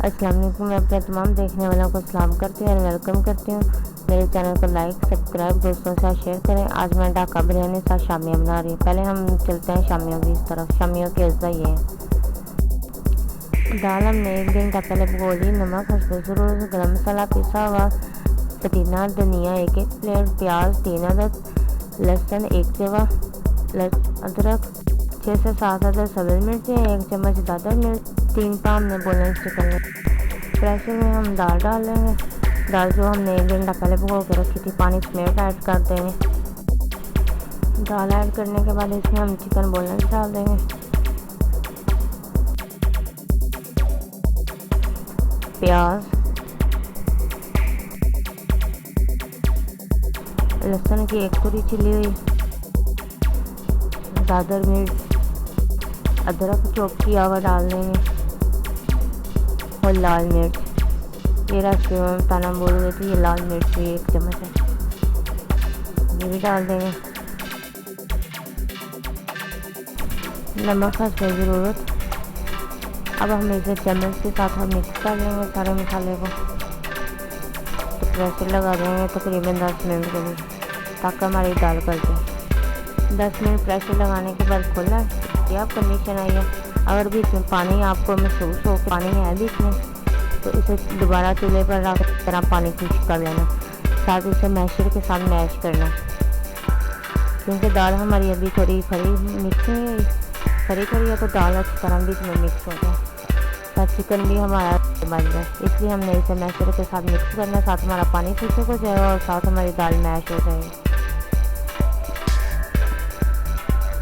अस्सलाम वालेकुम। मैं अपने तमाम देखने वालों को सलाम करती हूँ और वेलकम करती हूँ। मेरे चैनल को लाइक सब्सक्राइब दोस्तों के साथ शेयर करें। आज मैं ढाका बिरयानी के साथ शामियाँ बना रही हूँ। पहले हम चलते हैं शामियों की इस तरफ। शामियों के अज्जा ये हैं। दाल हमने 1 घंटा पहले भिगो ली। नमक, हस्ब ज़रूरत, गरम मसाला पिसा हुआ, पुदीना धनिया 1-1 प्लेट, प्याज 3 अदद, लहसुन 1 जवा, अदरक 6 से 7 अदद, सब्ज़ मिर्चें 1 चम्मच दादर मिर्च, 3 पाव हमने बोनलेस चिकन। प्रेशर में हम दाल डाल देंगे। दाल जो हमने 1 घंटा पहले भिगो के रखी थी, पानी समेत ऐड कर देंगे। दाल ऐड करने के बाद इसमें हम चिकन बोनलेस डाल देंगे। प्याज, लहसुन की 1 तुरी छिली हुई, दादर मिर्च, अदरक चॉप किया हुआ डाल देंगे और लाल मिर्च। ये रेसिपी में बताना भूल गई थी, ये लाल मिर्च भी 1 चम्मच है, ये भी डाल देंगे। नमक हस्ब ज़रूरत। अब हम इसे चम्मच के साथ हम मिक्स कर लेंगे सारे मसाले को। तो प्रेशर लगा देंगे तकरीबन 10 मिनट के लिए, ताकि हमारी दाल गल जाए। 10 मिनट प्रेशर लगाने के बाद खोलना है। अब कंडीशन आई है, अगर बीच में पानी आपको महसूस हो, पानी है बीच में, तो इसे दोबारा चूल्हे पर रख तरह पानी खुश्क कर लेना। साथ इसे मैशर के साथ मैश करना, क्योंकि दाल हमारी अभी थोड़ी खरी मिक्स नहीं हुई। खरी है तो दाल अच्छी तरह बीच में मिक्स हो जाए, साथ चिकन भी हमारा बन जाए। इसलिए हमने इसे मैशर के साथ मिक्स करना, साथ हमारा पानी खुश्क हो जाएगा और साथ हमारी दाल मैश हो जाएगी।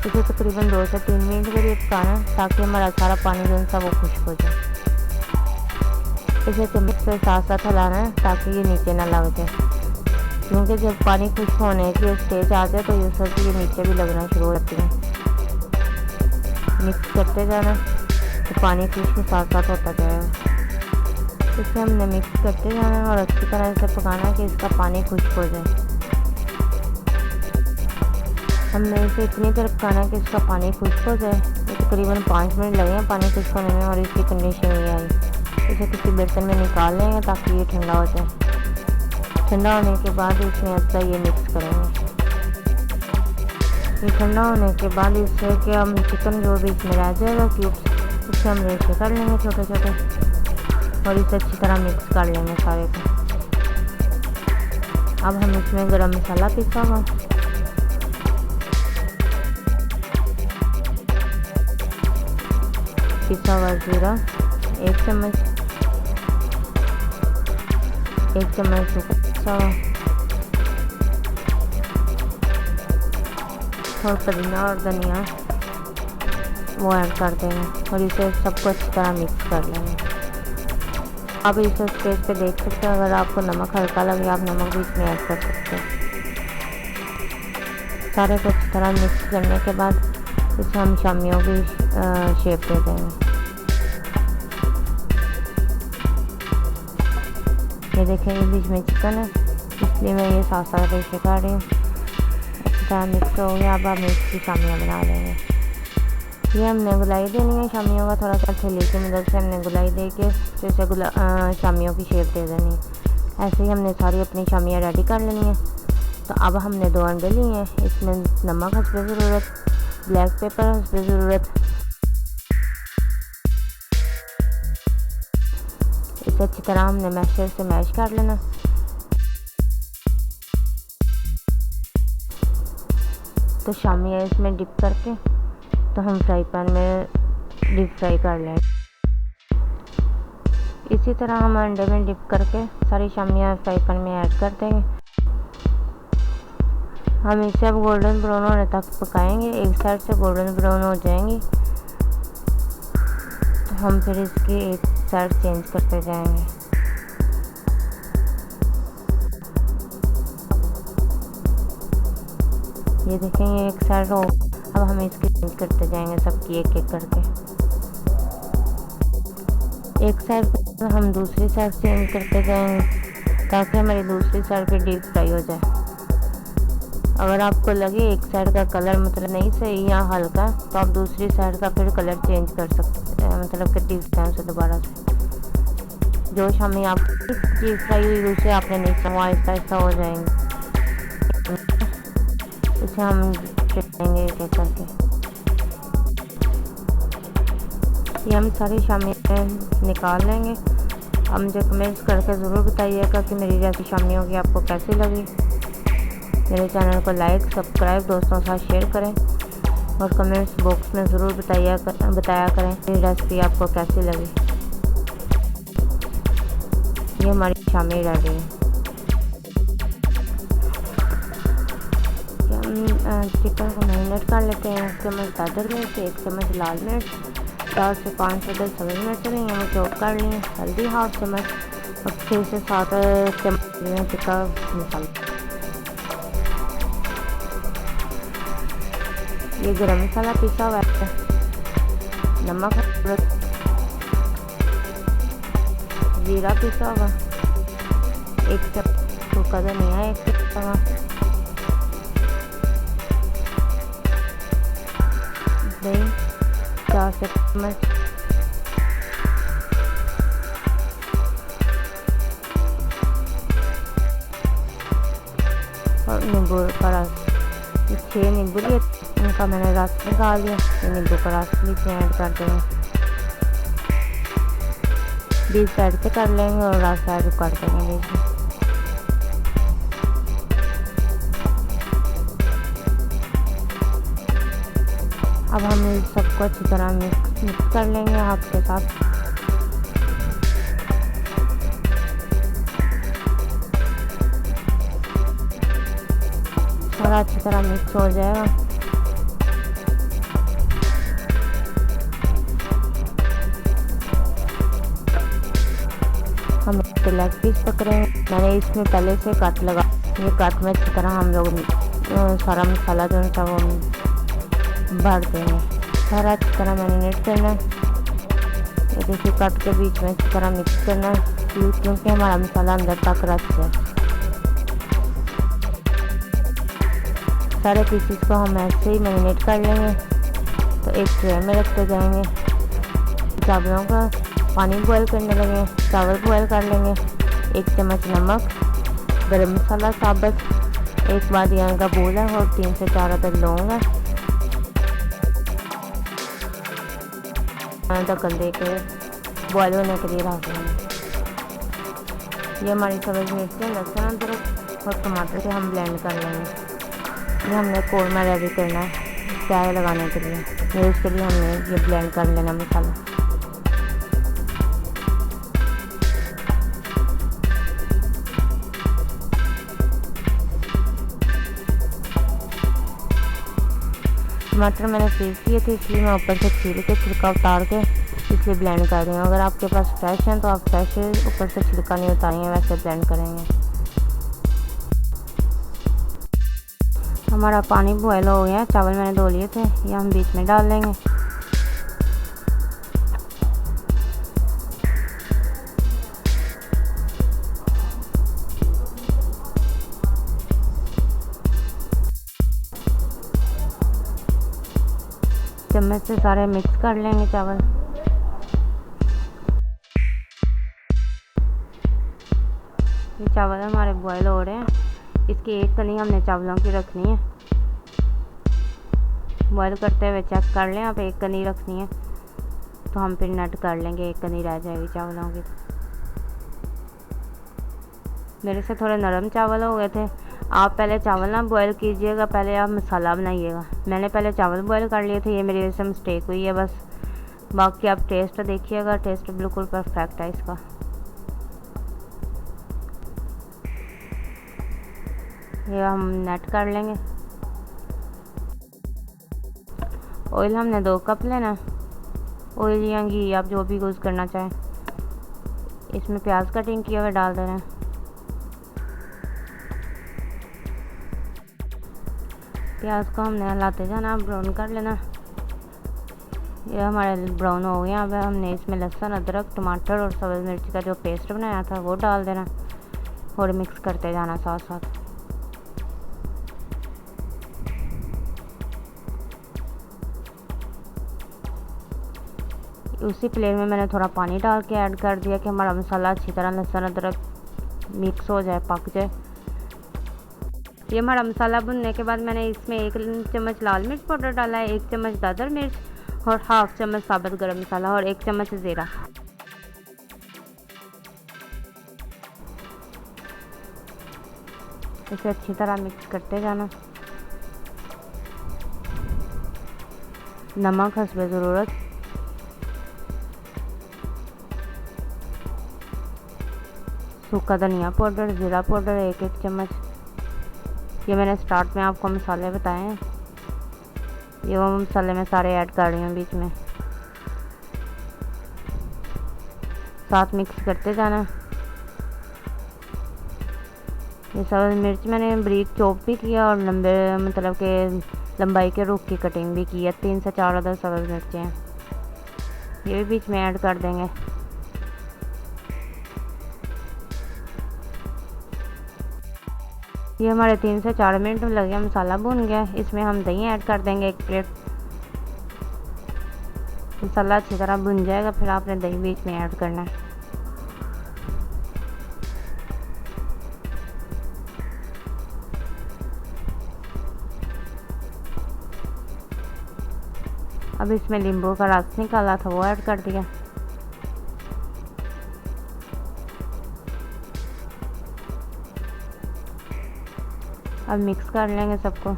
इसे तकरीबन 2 से 3 मिनट के लिए पकाना, ताकि हमारा सारा पानी जो सा वो खुश्क हो जाए। इसे चम्मच से साथ साथ हिलाना है, ताकि ये नीचे ना लग जाए, क्योंकि जब पानी खुश्क होने की स्टेज आ जाए तो ये सब्जी ये नीचे भी लगना शुरू हो जाती है। मिक्स करते जाना, तो पानी खुश्क साथ साथ होता जाएगा। इसे हमने मिक्स करते जाना और अच्छी तरह से पकाना कि इसका पानी खुश्क हो जाए। हमने इसे इतनी देर पकाना कि इसका पानी खुश्क हो जाए। तो तकरीबन 5 मिनट लगे हैं पानी खुश्क होने में और इसकी कंडीशन ये आई। इसे किसी बर्तन में निकाल लेंगे ताकि ये ठंडा हो जाए। ठंडा होने के बाद इसमें अच्छा ये मिक्स करेंगे। ये ठंडा होने के बाद इससे कि हम चिकन जो भी इसमें रह जाएगा क्यूब्स, उससे हम रेशे कर लेंगे छोटे छोटे और इसे अच्छी तरह मिक्स कर लेंगे सारे को। अब हम इसमें गरम मसाला पिसा हुआ जीरा 1 चम्मच, 1 चम्मच सूखा और पुदीना और धनिया वो ऐड कर देंगे और इसे सबको अच्छी तरह मिक्स कर लेंगे। आप इसे स्टेज पे देख सकते हैं, अगर आपको नमक हल्का लगे आप नमक भी इसमें ऐड कर सकते हैं। सारे को अच्छी तरह मिक्स करने के बाद इसे हम शामियों की शेप दे देंगे। ये देखें, ये बीच में चिकन है, इसलिए मैं ये साथ साथ रेशे कर रही हूँ। अच्छी तरह मिक्स हो गया। अब हम इसकी शामियाँ बना लेंगे। ये हमने गुलाई देनी है शामियों का, थोड़ा सा थैली की मदद से हमने गुलाई दे के इसे शामियों की शेप दे देनी है। ऐसे ही हमने सारी अपनी शामियाँ रेडी कर लेनी है। तो अब हमने 2 अंडे लिए हैं। इसमें नमक हस्ब ज़रूरत, ब्लैक पेपर हस्ब ज़रूरत। इसे अच्छी तरह हमने मैशर से मैश कर लेना। तो शामियाँ इसमें डिप करके तो हम फ्राई पैन में डीप फ्राई कर लें। इसी तरह हम अंडे में डिप करके सारी शामियाँ फ्राई पैन में ऐड कर देंगे। हम इसे अब गोल्डन ब्राउन होने तक पकाएंगे। एक साइड से गोल्डन ब्राउन हो जाएंगी तो हम फिर इसकी एक साइड चेंज करते जाएंगे। ये देखें, ये एक साइड हो। अब हम इसकी चेंज करते जाएंगे सबकी एक एक करके। एक साइड पर हम दूसरी साइड चेंज करते जाएंगे, ताकि हमारी दूसरी साइड पे डीप फ्राई हो जाए। अगर आपको लगे एक साइड का कलर मतलब नहीं सही या हल्का, तो आप दूसरी साइड का फिर कलर चेंज कर सकते हैं, मतलब कि डिप टाइम से दोबारा से। जो शामी आप किस चीज़ फ्राई हुई उसे आपने नहीं वो आहिस्ता आहिस्ता हो जाएंगे। इसे हम चलेंगे एक एक करके। ये हम सारी शामी निकाल लेंगे। हम मुझे कमेंट्स करके ज़रूर बताइएगा कि मेरी जैसी शामियों की आपको कैसी लगी। मेरे चैनल को लाइक सब्सक्राइब दोस्तों के साथ शेयर करें और कमेंट्स बॉक्स में ज़रूर बताया करें मेरी रेसिपी आपको कैसी लगी। ये हमारी शामी रेडी है। हम चिकन को मैरिनेट कर लेते हैं। 1 चम्मच दादर मिर्च, 1 चम्मच लाल मिर्च, 4 से 5 से 10 सब्ज़ मिर्च लेंगे, हमें चॉप कर लें। हल्दी 1/2 चम्मच और 6 से 7 चम्मच टिक्का मसाला। ये गरम मसाला पिसा हुआ है, नमक, जीरा पिसा हुआ, 1 चम्मच सूखा धनिया, 1 चम्मच दही, 4 से 5 चम्मच और नींबू का रस। 6 नींबू लिए, इनका मैंने रस निकाल दिया। ये नींबू का रस भी ऐड कर देंगे, 20 साइड से कर लेंगे और रस ऐड कर देंगे बीच में। अब हम इस सबको अच्छी तरह मिक्स कर लेंगे हाथ के साथ। सारा अच्छी तरह मिक्स हो जाएगा। हम इसके लेग पीस पकड़ेंगे। मैंने इसमें पहले से कट लगा, ये कट में अच्छी तरह हम लोग सारा मसाला जो है वो भर देंगे। सारा अच्छी तरह मैरिनेट करना है। ये देखिए कट के बीच में अच्छी तरह मिक्स करना है क्योंकि हमारा मसाला अंदर तक रच जाए। सारे पीसेस को हम ऐसे ही मैरिनेट कर लेंगे। तो एक ट्रे में रखते जाएंगे। चावलों का पानी बॉयल करने लगे, चावल बॉयल कर लेंगे। 1 चम्मच नमक, गरम मसाला साबुत, 1 बादियान का फूल है और 3 से 4 अदद लौंग है। ढक्कन दे के बॉयल होने के लिए रख देंगे। ये हमारी सब्ज़ मिर्च, लहसुन, अदरक और टमाटर से हम ब्लेंड कर लेंगे। ये हमने कोरमा रेडी करना है चाय लगाने के लिए। फिर उसके लिए हमने ये ब्लेंड कर लेना मसाला। टमाटर मैंने पीस दिए थे इसलिए मैं ऊपर से छील के छिलका उतार के इसलिए ब्लेंड कर रही हूँ। अगर आपके पास फ्रेश हैं तो आप फ्रेश ऊपर से छिलका नहीं उतारेंगे, वैसे ब्लेंड करेंगे। हमारा पानी बॉयल हो गया। चावल मैंने धो लिए थे, ये हम बीच में डाल देंगे। चम्मच से सारे मिक्स कर लेंगे चावल। ये चावल हमारे बॉयल हो रहे हैं। इसकी एक कली हमने चावलों की रखनी है। बॉयल करते हुए चेक कर लें, आप एक कली रखनी है तो हम फिर नट कर लेंगे, एक कली रह जाएगी चावलों की। मेरे से थोड़े नरम चावल हो गए थे। आप पहले चावल ना बॉयल कीजिएगा, पहले आप मसाला बनाइएगा। मैंने पहले चावल बॉयल कर लिए थे, ये मेरी वजह से मिस्टेक हुई है बस। बाकी आप टेस्ट देखिएगा, टेस्ट बिल्कुल परफेक्ट है इसका। ये हम नेट कर लेंगे। ऑयल हमने 2 कप लेना, ऑयल या घी आप जो भी यूज़ करना चाहें। इसमें प्याज कटिंग किया हुआ डाल देना। प्याज को हमने हिलाते जाना, ब्राउन कर लेना। ये हमारे ब्राउन हो गया। अब हमने इसमें लहसुन, अदरक, टमाटर और सब्ज़ मिर्च का जो पेस्ट बनाया था वो डाल देना और मिक्स करते जाना साथ साथ। उसी प्लेट में मैंने थोड़ा पानी डाल के ऐड कर दिया कि हमारा मसाला अच्छी तरह लहसुन अदरक मिक्स हो जाए, पक जाए। ये हमारा मसाला भुनने के बाद मैंने इसमें 1 चम्मच लाल मिर्च पाउडर डाला है, 1 चम्मच दादर मिर्च और हाफ चम्मच साबुत गरम मसाला और 1 चम्मच ज़ीरा। इसे अच्छी तरह मिक्स करते जाना। नमक हस्बे ज़रूरत, सूखा धनिया पाउडर, ज़ीरा पाउडर 1-1 चम्मच। ये मैंने स्टार्ट में आपको मसाले बताए हैं, ये वो मसाले मैं सारे ऐड कर रही हूँ बीच में। साथ मिक्स करते जाना। ये सब मिर्च मैंने बारीक चॉप भी किया और लंबे मतलब के लंबाई के रुख की कटिंग भी की है। 3 से 4 अदर सब्ज़ मिर्चें हैं, ये भी बीच में ऐड कर देंगे। ये हमारे 3 से 4 मिनट लगे, मसाला भुन गया। इसमें हम दही ऐड कर देंगे 1 प्लेट। मसाला अच्छी तरह भुन जाएगा, फिर आपने दही बीच में ऐड करना है। अब इसमें नींबू का रस निकाला था वो ऐड कर दिया। अब मिक्स कर लेंगे सबको।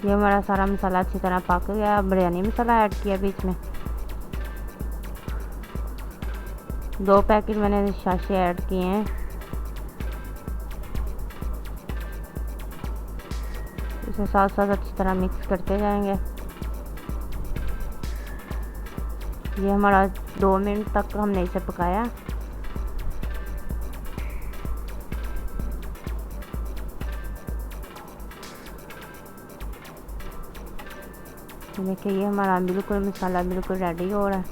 ये हमारा सारा मसाला अच्छी तरह पक गया। बिरयानी मसाला ऐड किया बीच में। 2 पैकेट मैंने शाशे ऐड किए हैं। इसे साथ साथ अच्छी तरह मिक्स करते जाएंगे। ये हमारा 2 मिनट तक हमने इसे पकाया। देखिए ये हमारा बिल्कुल मसाला बिल्कुल रेडी हो रहा है।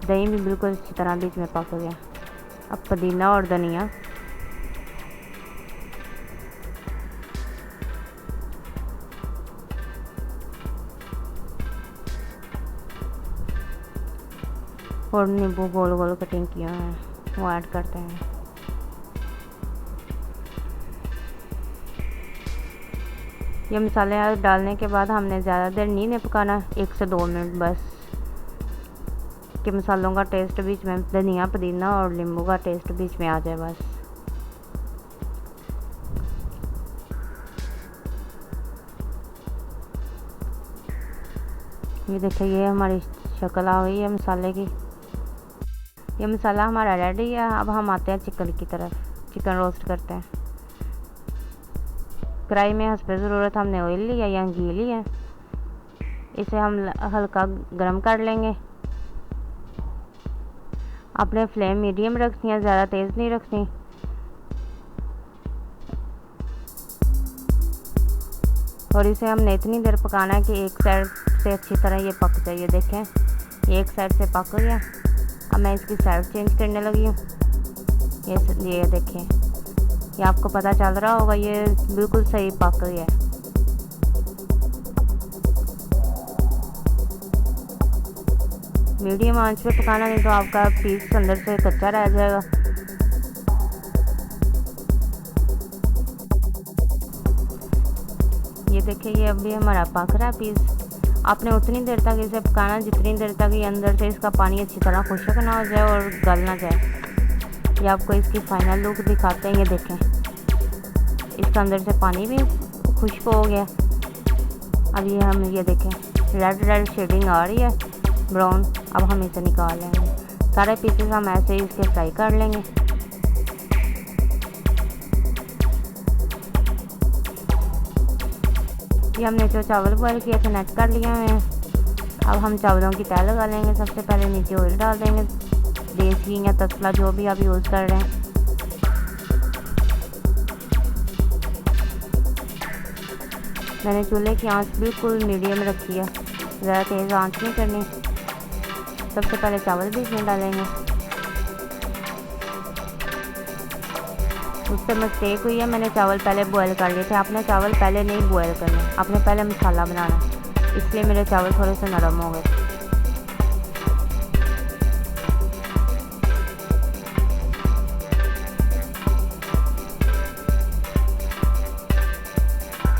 दही भी बिल्कुल अच्छी तरह बीच में पक गया। अब पुदीना और धनिया, और नींबू गोल गोल कटिंग किया है वो ऐड करते हैं। ये मसाले डालने के बाद हमने ज़्यादा देर नहीं पकाना, 1 से 2 मिनट बस, कि मसालों का टेस्ट बीच में, धनिया पुदीना और नींबू का टेस्ट बीच में आ जाए बस। ये देखिए ये हमारी शक्ल आ गई है मसाले की। ये मसाला हमारा रेडी है। अब हम आते हैं चिकन की तरफ। चिकन रोस्ट करते हैं। कढ़ाई में हस्बे ज़रूरत हमने ऑयल लिया या घी लिया। इसे हम हल्का गरम कर लेंगे। आपने फ्लेम मीडियम रखनी है, ज़्यादा तेज़ नहीं रखनी। और इसे हमने इतनी देर पकाना है कि एक साइड से अच्छी तरह ये पक जाए। ये देखें ये एक साइड से पक गया। अब मैं इसकी साइड चेंज करने लगी हूँ। ये देखें, ये आपको पता चल रहा होगा, ये बिल्कुल सही पक गया है। मीडियम आंच पे पकाना, नहीं तो आपका पीस अंदर से कच्चा रह जाएगा। ये देखिए ये अभी हमारा पक रहा है पीस। आपने उतनी देर तक इसे पकाना जितनी देर तक ये अंदर से इसका पानी अच्छी तरह खुश्क ना हो जाए और गल ना जाए। ये आपको इसकी फाइनल लुक दिखाते हैं। ये देखें इसका अंदर से पानी भी खुश्क हो गया। अब ये हम ये देखें रेड रेड शेडिंग आ रही है, ब्राउन। अब हम इसे निकाल लेंगे। सारे पीसेस हम ऐसे ही इसके फ्राई कर लेंगे। ये हमने जो चावल बॉयल किए थे नेट कर लिए हुए हैं। अब हम चावलों की तह लगा लेंगे। सबसे पहले नीचे ऑयल डाल देंगे, देसी या तसला जो भी आप यूज़ कर रहे हैं। मैंने चूल्हे की आंच बिल्कुल मीडियम रखी है, ज़्यादा तेज़ आंच नहीं करनी। सबसे पहले चावल भी इसमें डालेंगे। उससे मिस्टेक हुई है, मैंने चावल पहले बॉयल कर लिए थे। आपने चावल पहले नहीं बॉयल करना, आपने पहले मसाला बनाना, इसलिए मेरे चावल थोड़े से नरम हो गए।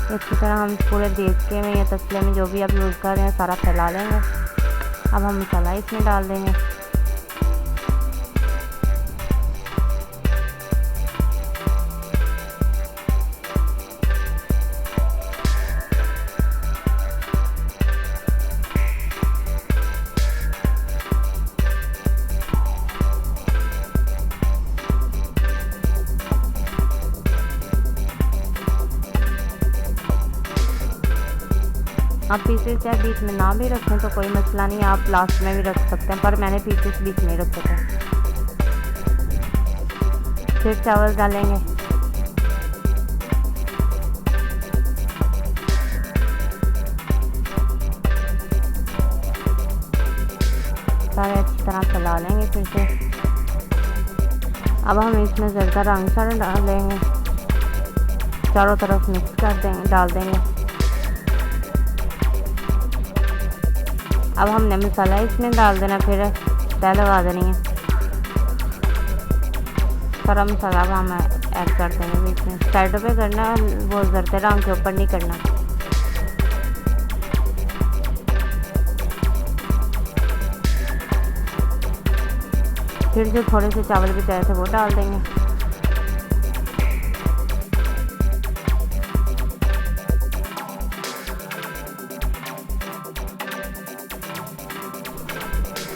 अच्छी तरह हम पूरे देचके में या तसले में जो भी आप यूज़ कर रहे हैं सारा फैला लेंगे। अब हम मसाला इसमें डाल देंगे। आप पीसेस चाहे बीच में ना भी रखें तो कोई मसला नहीं, आप लास्ट में भी रख सकते हैं, पर मैंने पीसेस बीच में रखे थे। फिर चावल डालेंगे। सारे अच्छी तरह फैला लेंगे फिर से। अब हम इसमें ज़रदा रंग सारा डालेंगे, चारों तरफ मिक्स कर देंगे, डाल देंगे। अब हमने मसाला इसमें डाल देना, फिर तय लगा देनी है। सारा मसाला अब हम ऐड कर देंगे बीच में। साइडों पे करना, वो ज़रदे रंग के ऊपर नहीं करना। फिर जो थोड़े से चावल बचाए थे वो डाल देंगे।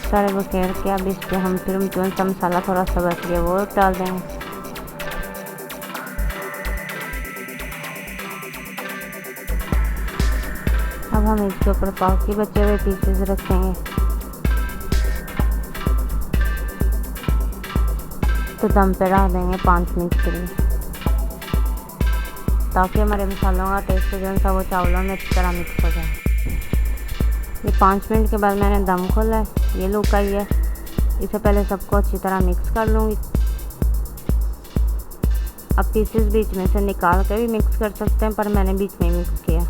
सारे बखेर के अब इस पर हम फिर जो सा मसाला थोड़ा सा बच गया वो डाल देंगे। अब हम इसके ऊपर बाकी बचे हुए पीसेस रखेंगे। तो दम पे रख देंगे 5 मिनट के लिए, ताकि हमारे मसालों का टेस्ट जो सा वो चावलों में अच्छी तरह मिक्स हो जाए। ये 5 मिनट के बाद मैंने दम खोला है, ये लुक आई है। इसे पहले सबको अच्छी तरह मिक्स कर लूँगी। अब पीसेस बीच में से निकाल के भी मिक्स कर सकते हैं, पर मैंने बीच में मिक्स किया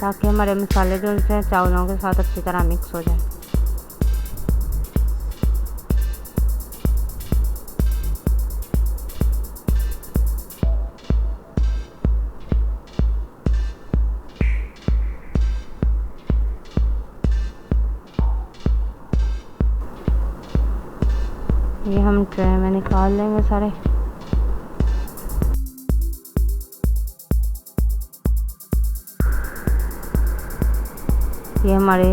ताकि हमारे मसाले जो उनसे चावलों के साथ अच्छी तरह मिक्स हो जाए। ये हम ट्रे में निकाल लेंगे सारे। ये हमारे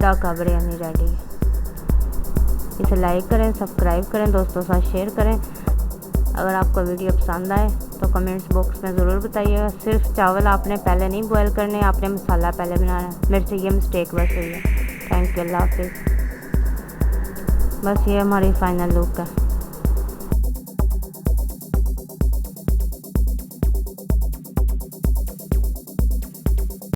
ढाका बिरयानी रेडी है। इसे लाइक करें, सब्सक्राइब करें, दोस्तों के साथ शेयर करें। अगर आपको वीडियो पसंद आए तो कमेंट्स बॉक्स में ज़रूर बताइएगा। सिर्फ चावल आपने पहले नहीं बॉयल करने, आपने मसाला पहले बनाना है। मेरे से ये मिस्टेक बस हुई है। थैंक यू, अल्लाह हाफिज़। बस ये हमारी फाइनल लुक है।